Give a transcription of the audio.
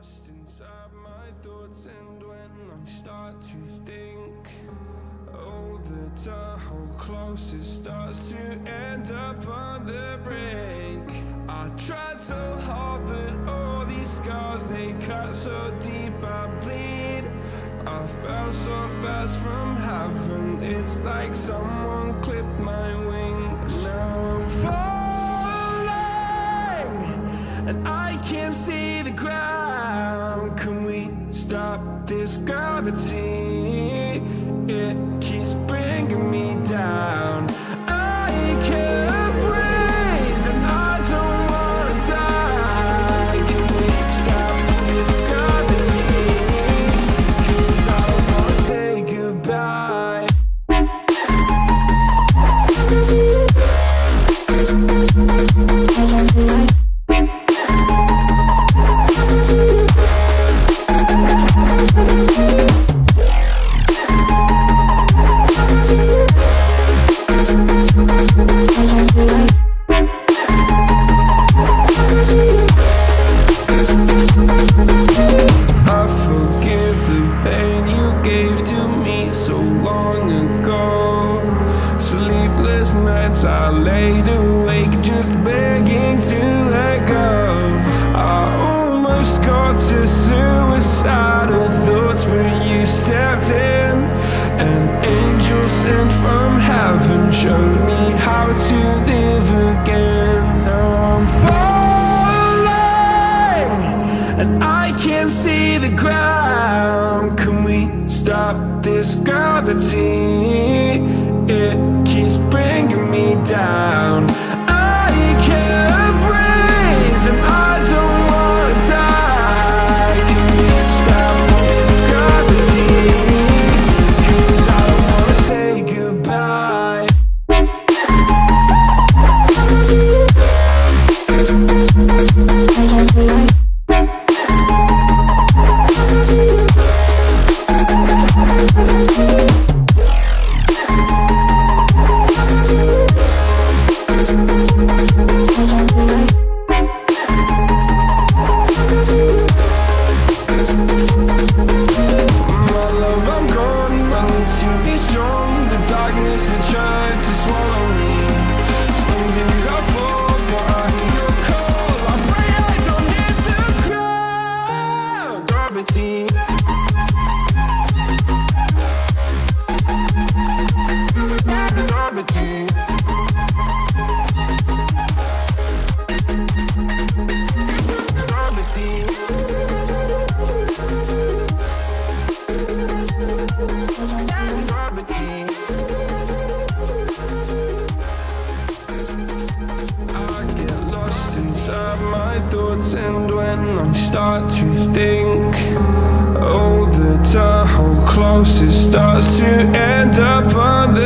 lost inside my thoughts, and when I start to think, oh, the tunnel closest starts to end up on the brink. I tried so hard, but all these scars, they cut so deep I bleed. I fell so fast from heaven, it's like someone clipped my wings. Now I'm falling, and I can't see the ground. Can we stop this gravity? It keeps bringing me down. I can't breathe, and I don't wanna die. Can we stop this gravity? 'Cause I don't wanna say goodbye. I forgive the pain you gave to me so long ago. Sleepless nights I laid awake just begging to let go. I almost got to suicidal thoughts, but you stepped in. An angel sent from heaven showed me how to live again. Now I'm falling, and I can't see the ground. Can we stop this gravity? It keeps bringing me down. I can't breathe, and I don't wanna die. Can we stop this gravity? 'Cause I don't wanna say goodbye. My thoughts, and when I start to think, oh, the tunnel closest starts to end up on the